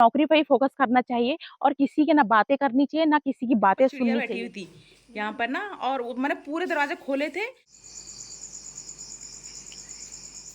नौकरी पे ही फोकस करना चाहिए और किसी की ना बातें करनी चाहिए, ना किसी की बातें चिड़िया सुननी बैठी हुई चाहिए। थी यहाँ पर ना, और मैंने पूरे दरवाजे खोले थे।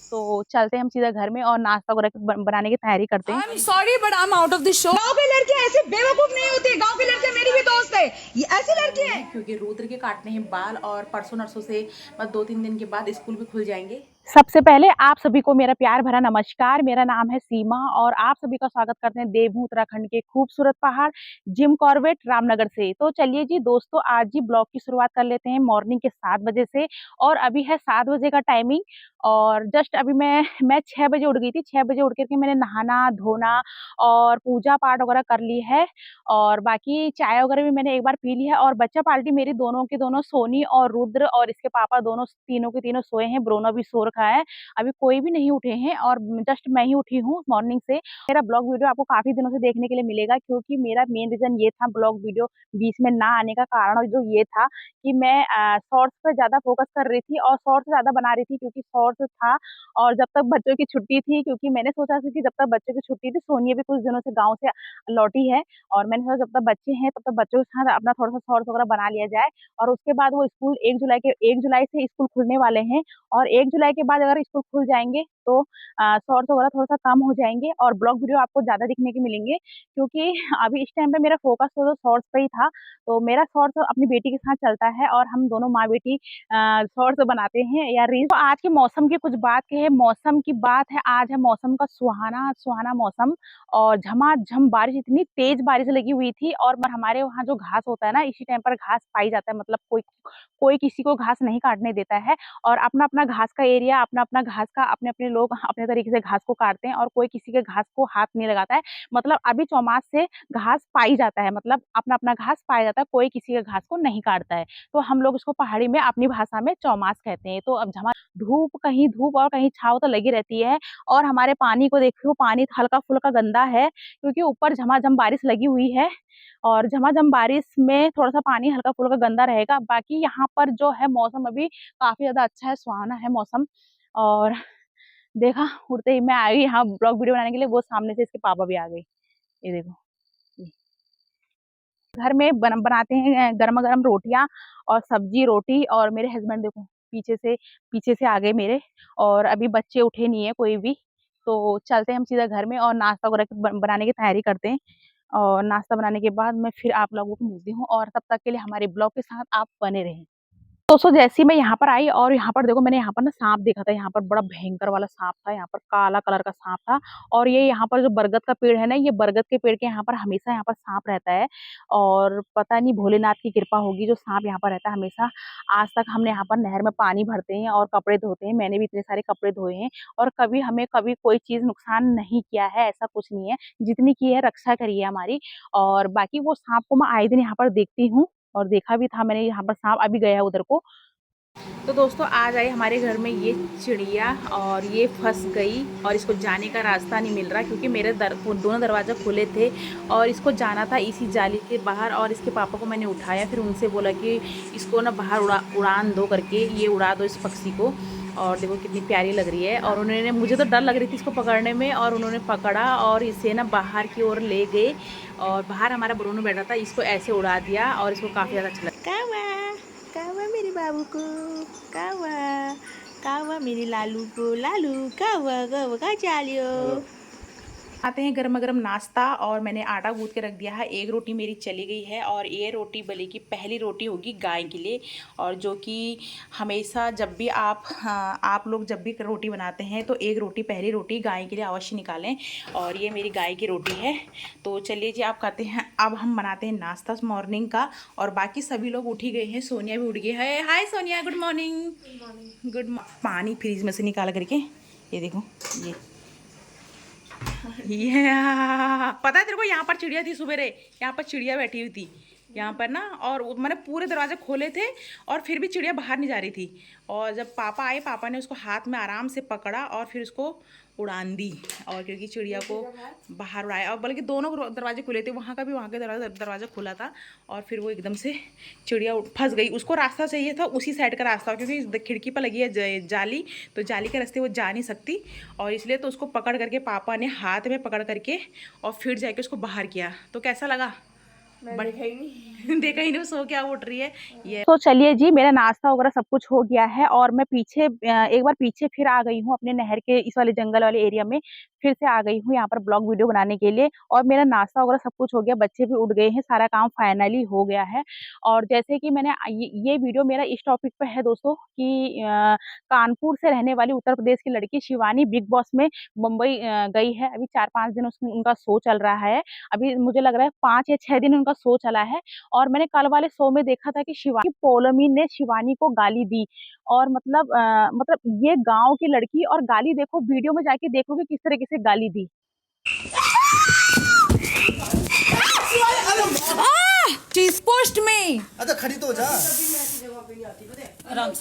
तो चलते हैं हम सीधा घर में और नाश्ता वगैरह बनाने की तैयारी करते हैं। I am sorry but I am out of the show. गांव की लड़कियां ऐसी बेवकूफ नहीं होती। गांव की लड़कियां मेरी भी दोस्त है, ये ऐसी लड़की है। क्योंकि रुद्र के काटने हैं बाल, और परसों नरसों से बस 2-3 दिन के बाद स्कूल भी खुल जाएंगे। सबसे पहले आप सभी को मेरा प्यार भरा नमस्कार। मेरा नाम है सीमा और आप सभी का स्वागत करते हैं देवभूमि उत्तराखंड के खूबसूरत पहाड़ जिम कॉर्बेट रामनगर से। तो चलिए जी दोस्तों, आज जी ब्लॉग की शुरुआत कर लेते हैं मॉर्निंग के 7 बजे से। और अभी है 7 बजे का टाइमिंग और जस्ट अभी मैं 6 बजे उठ गई थी। 6 बजे उठ करके मैंने नहाना धोना और पूजा पाठ वगैरह कर ली है और बाकी चाय वगैरह भी मैंने एक बार पी ली है। और बच्चा पार्टी मेरी दोनों के दोनों, सोनी और रुद्र और इसके पापा, दोनों तीनों के तीनों सोए हैं। ब्रोनो भी सो रखा है, अभी कोई भी नहीं उठे हैं और जस्ट मैं ही उठी हूँ मॉर्निंग से। मेरा ब्लॉग वीडियो आपको काफी दिनों से देखने के लिए मिलेगा, क्योंकि मेरा मेन रीजन ये था ब्लॉग वीडियो बीच में ना आने का कारण जो ये था कि मैं शॉर्ट्स पर ज्यादा फोकस कर रही थी और शॉर्ट्स ज्यादा बना रही थी, क्योंकि शॉर्ट्स था और जब तक बच्चों की छुट्टी थी, क्योंकि मैंने सोचा था कि जब तक बच्चों की छुट्टी थी, सोनी भी कुछ दिनों से गाँव से लौटी है और मैंने सोचा जब तक बच्चे हैं तब तक बच्चों के साथ अपना थोड़ा सा शॉर्ट्स वगैरह बना लिया जाए। और उसके बाद वो स्कूल 1 जुलाई से स्कूल खुलने वाले हैं और 1 जुलाई के बाद अगर स्कूल खुल जाएंगे तो शॉर्ट्स वगैरह थोड़ा-सा कम हो जाएँगे और ब्लॉग वीडियो आपको ज़्यादा दिखने के मिलेंगे, क्योंकि अभी इस टाइम पे मेरा फ़ोकस तो शॉर्ट्स पे ही था। तो मेरा शॉर्ट्स अपनी बेटी के साथ चलता है और हम दोनों माँ-बेटी शॉर्ट्स बनाते हैं या रील्स। तो आज के मौसम की कुछ बात की है, मौसम की बात है, आज है मौसम का सुहाना मौसम और झमाझम बारिश, इतनी तेज़ बारिश लगी हुई थी। और हमारे वहाँ जो घास होता है ना, इसी टाइम पर घास पाई जाता है, मतलब कोई कोई किसी को घास नहीं काटने देता है और अपना-अपना घास का एरिया, अपना-अपना घास का अपने-अपने लोग अपने तरीके से घास को काटते हैं और कोई किसी के घास को हाथ नहीं लगाता है। मतलब अभी चौमास से घास पाई जाता है, मतलब अपना-अपना घास पाया जाता है, कोई किसी के घास को नहीं काटता है। तो हम लोग इसको पहाड़ी में अपनी भाषा में चौमास कहते हैं। तो अब कहीं धूप और कहीं छाँव तो लगी रहती है और हमारे पानी को देखिए, पानी हल्का-फुल्का गंदा है, क्योंकि ऊपर झमाझम बारिश लगी हुई है और झमाझम बारिश में थोड़ा-सा पानी हल्का-फुल्का गंदा रहेगा। बाकी यहाँ पर जो है मौसम अभी काफ़ी ज़्यादा अच्छा है, सुहाना है मौसम। और देखा, उड़ते ही मैं आ गई यहाँ ब्लॉग वीडियो बनाने के लिए, वो सामने से इसके पापा भी आ गए। ये देखो, ये। घर में बनाते हैं गरमा-गरम रोटियाँ और सब्जी, रोटी और मेरे हस्बैंड देखो पीछे से आ गए मेरे और अभी बच्चे उठे नहीं है कोई भी। तो चलते हैं हम सीधा घर में और नाश्ता वगैरह बनाने की तैयारी करते हैं और नाश्ता बनाने के बाद मैं फिर आप लोगों को मिलती हूँ और तब तक के लिए हमारे ब्लॉग के साथ आप बने रहें। दोस्तों जैसे ही मैं यहाँ पर आई और यहाँ पर देखो, मैंने यहाँ पर ना सांप देखा था। यहाँ पर बड़ा भयंकर वाला सांप था, यहाँ पर काला कलर का सांप था। और ये यहाँ पर जो बरगद का पेड़ है ना, ये बरगद के पेड़ के यहाँ पर हमेशा यहाँ पर सांप रहता है और पता नहीं भोलेनाथ की कृपा होगी जो सांप यहाँ पर रहता है हमेशा। आज तक हमने यहाँ पर नहर में पानी भरते हैं और कपड़े धोते हैं, मैंने भी इतने सारे कपड़े धोए हैं और कभी कोई चीज नुकसान नहीं किया है, ऐसा कुछ नहीं है। जितनी की है रक्षा करी है हमारी। और बाकी वो सांप को मैं आए दिन यहाँ पर देखती हूँ और देखा भी था मैंने, यहाँ पर सांप अभी गया है उधर को। तो दोस्तों आज आई हमारे घर में ये चिड़िया और ये फंस गई और इसको जाने का रास्ता नहीं मिल रहा, क्योंकि मेरे दोनों दरवाज़ा खुले थे और इसको जाना था इसी जाली के बाहर। और इसके पापा को मैंने उठाया, फिर उनसे बोला कि इसको ना बाहर उड़ान दो करके, ये उड़ा दो इस पक्षी को। और देखो कितनी प्यारी लग रही है। और उन्होंने, मुझे तो डर लग रही थी इसको पकड़ने में, और उन्होंने पकड़ा और इसे ना बाहर की ओर ले गए और बाहर हमारा ब्रोनो बैठा था, इसको ऐसे उड़ा दिया और इसको काफ़ी ज़्यादा अच्छा लगा। कावा मेरे बाबू को, कावा कावा मेरे लालू को, लालू कावा कावा का चालियो। आते हैं गर्मा गर्म नाश्ता और मैंने आटा गूँथ के रख दिया है। एक रोटी मेरी चली गई है और ये रोटी बनेगी, पहली रोटी होगी गाय के लिए। और जो कि हमेशा जब भी आप लोग जब भी रोटी बनाते हैं तो एक रोटी, पहली रोटी गाय के लिए अवश्य निकालें। और ये मेरी गाय की रोटी है। तो चलिए जी, आप कहते हैं अब हम बनाते हैं नाश्ता मॉर्निंग का। और बाकी सभी लोग उठ ही गए हैं, सोनिया भी उठ गई है। हाय सोनिया, गुड मॉर्निंग। पानी फ्रीज में से निकाल करके, ये देखो, ये पता है तेरे को, यहाँ पर चिड़िया थी सुबह, यहाँ पर चिड़िया बैठी हुई थी यहाँ पर ना, और मैंने पूरे दरवाजे खोले थे और फिर भी चिड़िया बाहर नहीं जा रही थी। और जब पापा आए, पापा ने उसको हाथ में आराम से पकड़ा और फिर उसको उड़ान दी। और क्योंकि चिड़िया को बाहर उड़ाया, और बल्कि दोनों दरवाजे खुले थे, वहाँ का भी, वहाँ के दरवाज़ा खुला था। और फिर वो एकदम से चिड़िया फंस गई। उसको रास्ता चाहिए था उसी साइड का रास्ता, क्योंकि खिड़की पर लगी है जाली, तो जाली के रास्ते वो जा नहीं सकती। और इसलिए तो उसको पकड़ करके पापा ने हाथ में पकड़ करके और फिर जाके उसको बाहर किया। तो कैसा लगा? देखा ही नहीं देखा ही नहीं, सो क्या उठ रही है ये। तो चलिए जी, मेरा नाश्ता वगैरह सब कुछ हो गया है और मैं पीछे एक बार पीछे फिर आ गई हूँ अपने नहर के इस वाले जंगल वाले एरिया में। फिर से आ गई हूँ यहाँ पर ब्लॉग वीडियो बनाने के लिए और मेरा नाश्ता वगैरह सब कुछ हो गया, बच्चे भी उठ गए हैं, सारा काम फाइनली हो गया है। और जैसे कि मैंने ये वीडियो मेरा इस टॉपिक पे है दोस्तों कि कानपुर से रहने वाली उत्तर प्रदेश की लड़की शिवानी बिग बॉस में मुंबई गई है। अभी 4-5 दिन उनका शो चल रहा है। अभी मुझे लग रहा है 5 या 6 दिन उनका शो चला है। और मैंने कल वाले शो में देखा था कि शिवानी पौलमी ने शिवानी को गाली दी। और मतलब ये गांव की लड़की और गाली, देखो वीडियो में जाके देखोगे किस तरीके से गाली दी। She's pushed me. अच्छा खड़ी तो हो जा।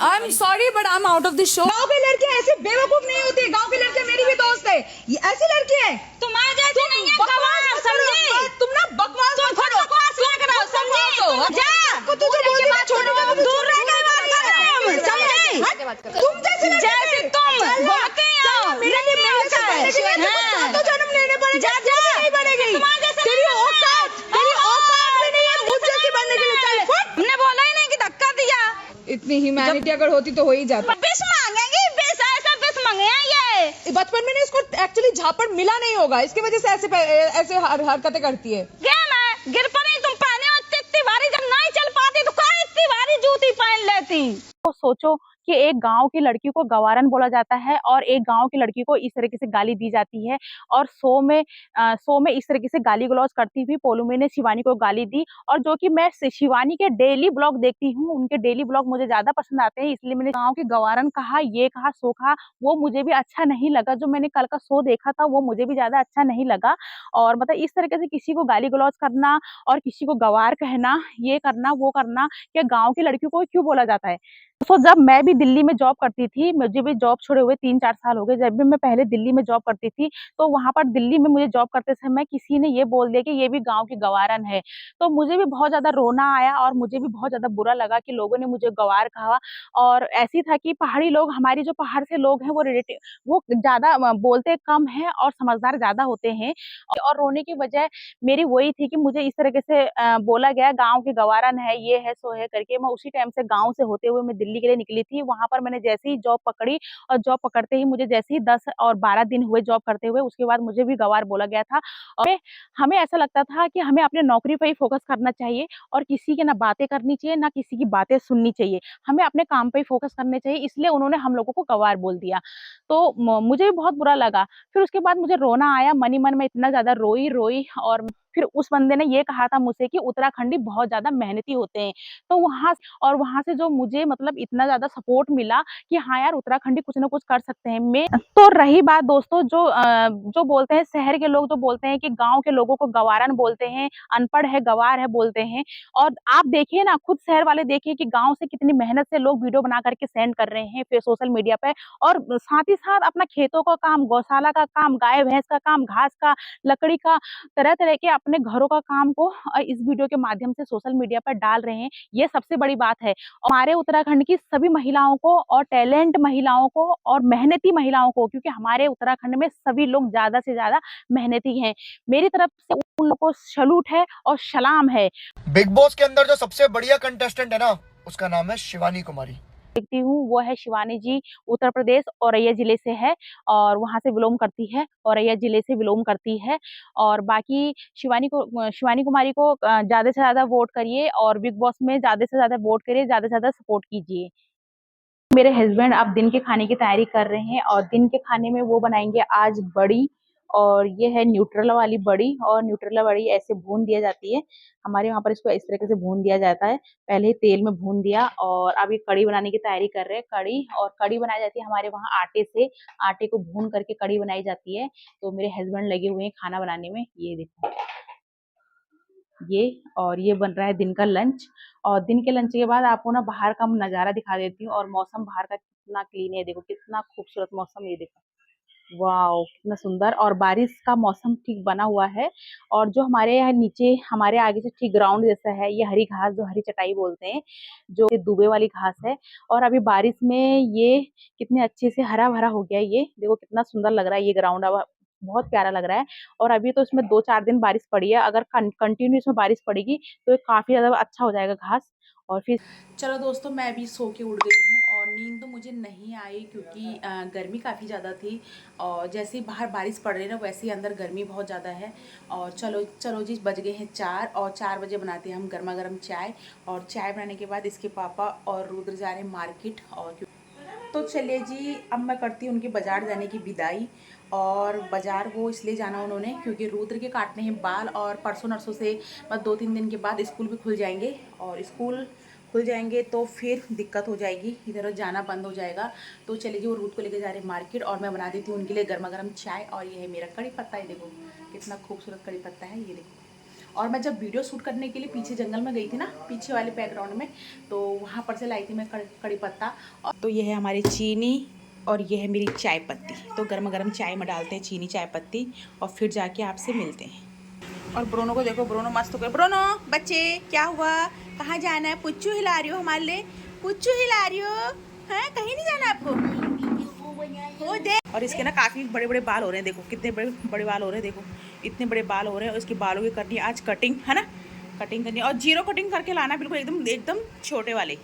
I'm sorry, but I'm out of the show. गांव की लड़कियां ऐसी बेवकूफ नहीं होती। गांव की लड़कियां मेरी भी दोस्त है, ये ऐसी लड़की है। तुम आ जाती नहीं है गवार, समझे? तुम ना बकवास मत करो। बकवास लग रहा हो, समझे? जा को तू जो बोली ना, छोटे बाबू दूर रह के बात कर, समझे? तुम जैसे तुम घूमते हो, मेरे लिए तो जन्म लेने पड़ेगा। जा जा नहीं बनेगी। तेरी औकात में नहीं है मुझ जैसी बनने के लिए। चल फुट। हमने बोला ही नहीं कि धक्का दिया। इतनी ह्यूमैनिटी अगर होती तो हो ही जाता। बेस मांगेंगे, बेस ऐसा बेस मांगे हैं ये। बचपन में ना इसको एक्चुअली झापड़ मिला नहीं होगा, इसकी वजह से ऐसे हरकतें करती है। गेम है, गिर पड़ी तुम पहने हो इतनी भारी, जब नहीं चल पाती तो कहाँ इतनी भारी जूती पहन लेती। तो सोचो कि एक गांव की लड़की को गवारन बोला जाता है और एक गांव की लड़की को इस तरीके से गाली दी जाती है। और शो में इस तरीके से गाली गलौज करती हुई पोलूमे ने शिवानी को गाली दी। और जो कि मैं शिवानी के डेली ब्लॉग देखती हूँ, उनके डेली ब्लॉग मुझे ज्यादा पसंद आते हैं, इसलिए मैंने गाँव की गवारन कहा, ये कहा, सो कहा, वो मुझे भी अच्छा नहीं लगा। जो मैंने कल का शो देखा था वो मुझे भी ज्यादा अच्छा नहीं लगा। और मतलब इस तरीके से किसी को गाली गलौज करना और किसी को गवार कहना, ये करना वो करना, क्या गाँव की लड़कियों को क्यों बोला जाता है? तो जब मैं भी दिल्ली में जॉब करती थी, मुझे भी जॉब छोड़े हुए 3-4 साल हो गए। जब भी मैं पहले दिल्ली में जॉब करती थी, तो वहाँ पर दिल्ली में मुझे जॉब करते समय किसी ने ये बोल दिया कि ये भी गाँव की गवारन है। तो मुझे भी बहुत ज़्यादा रोना आया और मुझे भी बहुत ज़्यादा बुरा लगा कि लोगों ने मुझे गँवार कहा। और ऐसी था कि पहाड़ी लोग, हमारी जो पहाड़ से लोग हैं, वो ज़्यादा बोलते कम हैं और समझदार ज़्यादा होते हैं। और रोने की वजह मेरी वही थी कि मुझे इस तरीके से बोला गया, गाँव की गवारन है, ये है, सो है करके। मैं उसी टाइम से गाँव से होते हुए मैं दिल्ली के लिए निकली थी। वहाँ पर मैंने जैसे ही जॉब पकड़ी और जॉब पकड़ते ही मुझे जैसे ही 10 और 12 दिन हुए जॉब करते हुए, उसके बाद मुझे भी गँवार बोला गया था। और हमें ऐसा लगता था कि हमें अपने नौकरी पे ही फ़ोकस करना चाहिए और किसी की ना बातें करनी चाहिए, ना किसी की बातें सुननी चाहिए। हमें अपने काम पे ही फ़ोकस करने चाहिए, इसलिए उन्होंने हम लोगों को गँवार बोल दिया। तो मुझे भी बहुत बुरा लगा। फिर उसके बाद मुझे रोना आया, मन ही मन में इतना ज़्यादा रोई और फिर उस बंदे ने ये कहा था मुझसे कि उत्तराखंडी बहुत ज़्यादा मेहनती होते हैं। तो वहाँ से जो मुझे मतलब इतना ज़्यादा सपोर्ट मिला कि हाँ यार, उत्तराखंडी कुछ ना कुछ कर सकते हैं। तो रही बात दोस्तों, जो बोलते हैं शहर के लोग, जो बोलते हैं कि गाँव के लोगों को गवारन बोलते हैं, अनपढ़ है, गँवार है बोलते हैं। और आप देखिए ना, खुद शहर वाले देखिए कि गाँव से कितनी मेहनत से लोग वीडियो बना करके सेंड कर रहे हैं फिर सोशल मीडिया पे। और साथ ही साथ अपना खेतों का काम, गौशाला का काम, गाय-भैंस का काम, घास का, लकड़ी का, तरह-तरह के अपने घरों का काम को इस वीडियो के माध्यम से सोशल मीडिया पर डाल रहे हैं। ये सबसे बड़ी बात है। हमारे उत्तराखंड की सभी महिलाओं को और टैलेंट महिलाओं को और मेहनती महिलाओं को, क्योंकि हमारे उत्तराखंड में सभी लोग ज़्यादा से ज़्यादा मेहनती हैं। मेरी तरफ से उन लोगों को सैल्यूट है और सलाम है। बिग बॉस के अंदर जो सबसे बढ़िया कंटेस्टेंट है ना, उसका नाम है शिवानी कुमारी। देखती हूँ वो है शिवानी जी, उत्तर प्रदेश औरैया जिले से है और वहाँ से बिलॉन्ग करती है, औरैया जिले से बिलॉन्ग करती है। और बाकी शिवानी कुमारी को ज़्यादा से ज़्यादा वोट करिए और बिग बॉस में ज़्यादा से ज़्यादा वोट करिए, ज़्यादा से ज़्यादा सपोर्ट कीजिए। मेरे हस्बैंड अब दिन के खाने की तैयारी कर रहे हैं और दिन के खाने में वो बनाएंगे आज बड़ी। और ये है न्यूट्रेला वाली बड़ी, और न्यूट्रेला बड़ी ऐसे भून दिया जाती है। हमारे वहाँ पर इसको इस तरीके से भून दिया जाता है। पहले ही तेल में भून दिया और अब ये कड़ी बनाने की तैयारी कर रहे हैं। कड़ी बनाई जाती है हमारे वहाँ आटे से। आटे को भून करके कड़ी बनाई जाती है। तो मेरे हस्बैंड लगे हुए हैं खाना बनाने में। ये देखो, ये बन रहा है दिन का लंच। और दिन के लंच के बाद आपको ना बाहर का नज़ारा दिखा देती हूँ। और मौसम बाहर का कितना क्लीन है, देखो कितना खूबसूरत मौसम, ये देखो। वाओ कितना सुंदर। और बारिश का मौसम ठीक बना हुआ है। और जो हमारे यहाँ नीचे हमारे आगे से ठीक ग्राउंड जैसा है, ये हरी घास जो हरी चटाई बोलते हैं, जो ये दुबे वाली घास है। और अभी बारिश में ये कितने अच्छे से हरा भरा हो गया है। ये देखो कितना सुंदर लग रहा है ये ग्राउंड, अब बहुत प्यारा लग रहा है। और अभी तो इसमें 2-4 दिन बारिश पड़ी है, अगर कंटिन्यू इसमें बारिश पड़ेगी तो ये काफी ज्यादा अच्छा हो जाएगा घास। और फिर चलो दोस्तों, मैं भी सो के उठ गई हूँ और नींद तो मुझे नहीं आई क्योंकि गर्मी काफ़ी ज़्यादा थी। और जैसे ही बाहर बारिश पड़ रही है ना, वैसे ही अंदर गर्मी बहुत ज़्यादा है। और चलो चलो जी, बज गए हैं 4 और 4 बजे बनाते हैं हम गर्मा गर्म चाय। और चाय बनाने के बाद इसके पापा और रुद्र जा रहे हैं मार्केट। और तो चलिए जी, अब मैं करती हूँ उनके बाज़ार जाने की विदाई। और बाज़ार वो इसलिए जाना उन्होंने क्योंकि रुद्र के काटने हैं बाल, और परसों नरसों से बस 2-3 दिन के बाद स्कूल भी खुल जाएंगे। और स्कूल खुल जाएंगे तो फिर दिक्कत हो जाएगी, इधर जाना बंद हो जाएगा। तो चलिए जी, वो रुद्र को लेके जा रहे हैं मार्केट और मैं बना देती हूँ उनके लिए गर्मा गर्म चाय। और ये है मेरा कड़ी पत्ता, ये देखो कितना खूबसूरत कड़ी पत्ता है, ये देखो। और मैं जब वीडियो शूट करने के लिए पीछे जंगल में गई थी ना, पीछे वाले बैकग्राउंड में, तो वहाँ पर से लाई थी मैं कड़ी पत्ता। और तो ये है हमारी चीनी और ये है मेरी चाय पत्ती। तो गर्मा गर्म चाय में डालते हैं चीनी चाय पत्ती और फिर जाके आपसे मिलते हैं। और ब्रोनो को देखो, ब्रोनो मस्त हो गया। ब्रोनो बच्चे क्या हुआ, कहाँ जाना है? पुच्चू हिला रही हो हमारे लिए, पुच्चू हिला रही हो, हैं? कहीं नहीं जाना आपको? हो दे। और इसके ना काफ़ी बड़े बड़े बाल हो रहे हैं, देखो कितने बड़े बड़े बाल हो रहे हैं, देखो इतने बड़े बाल हो रहे हैं। और इसके बालों की करनी है आज कटिंग, है ना, कटिंग करनी है। और जीरो कटिंग करके लाना, बिल्कुल एकदम एकदम छोटे वाले,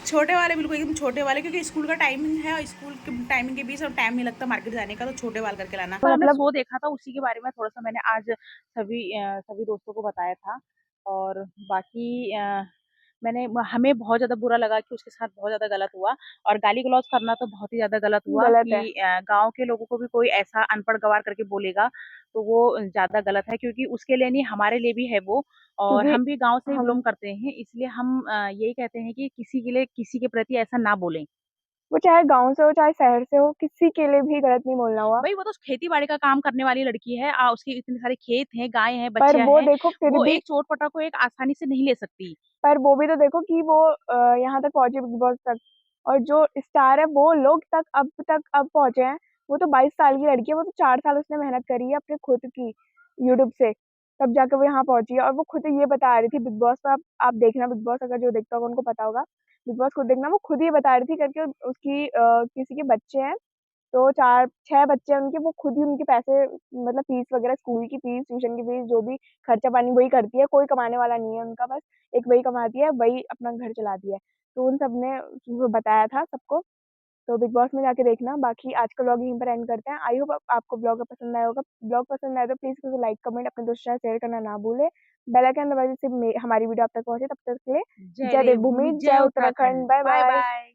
छोटे वाले, बिल्कुल एकदम छोटे वाले, क्योंकि स्कूल का टाइमिंग है और स्कूल के टाइमिंग के बीच अब टाइम नहीं लगता मार्केट जाने का, तो छोटे वाल करके लाना। तो मतलब वो देखा था उसी के बारे में थोड़ा सा मैंने आज सभी दोस्तों को बताया था। और बाकी मैंने हमें बहुत ज़्यादा बुरा लगा कि उसके साथ बहुत ज़्यादा गलत हुआ। और गाली गलौज करना तो बहुत ही ज़्यादा गलत हुआ कि गाँव के लोगों को भी कोई ऐसा अनपढ़ गँवार करके बोलेगा तो वो ज़्यादा गलत है, क्योंकि उसके लिए नहीं हमारे लिए भी है वो। और हम भी गाँव से ही बिलॉन्ग करते हैं, इसलिए हम यही कहते हैं कि किसी के लिए किसी के प्रति ऐसा ना बोलें। वो चाहे गाँव से हो चाहे शहर से हो, किसी के लिए भी गलत नहीं बोलना हुआ। भाई वो तो खेती-बाड़ी का काम करने वाली लड़की है, उसके इतने सारे खेत हैं, गाय हैं, पर बच्चियाँ वो हैं, देखो फिर वो भी, एक चोट-पटक को एक आसानी से नहीं ले सकती। पर वो भी तो देखो कि वो यहाँ तक पहुँची बिग बॉस तक, और जो स्टार है वो लोग अब पहुँचे हैं। वो तो 22 साल की लड़की है, वो तो 4 साल उसने मेहनत करी है अपने खुद की यूट्यूब से, तब जाकर वो यहाँ पहुँची है। और वो खुद ये बता रही थी बिग बॉस पे, आप देखना बिग बॉस, अगर जो देखता होगा उनको पता होगा, बिग बॉस खुद देखना, वो खुद ये बता रही थी करके उसकी किसी के बच्चे हैं, तो 4-6 बच्चे हैं उनके, वो खुद ही उनके पैसे, मतलब फीस वगैरह, स्कूल की फीस, ट्यूशन की फीस, जो भी खर्चा पानी वही करती है, कोई कमाने वाला नहीं है उनका, बस एक वही कमाती है, वही अपना घर चलाती है। तो उन सब ने वो बताया था सबको, तो बिग बॉस में जाके देखना। बाकी आज का व्लॉग यहीं पर एंड करते हैं। आई होप आपको व्लॉग पसंद आया होगा। व्लॉग पसंद आए तो प्लीज़ मुझे लाइक, कमेंट, अपने दोस्तों के साथ शेयर करना ना भूलें। बेल आइकन दबाइए जिससे हमारी वीडियो आप तक पहुँचे। तब तक के लिए जय देवभूमि, जय उत्तराखंड, बाय बाय। बाय-बाय।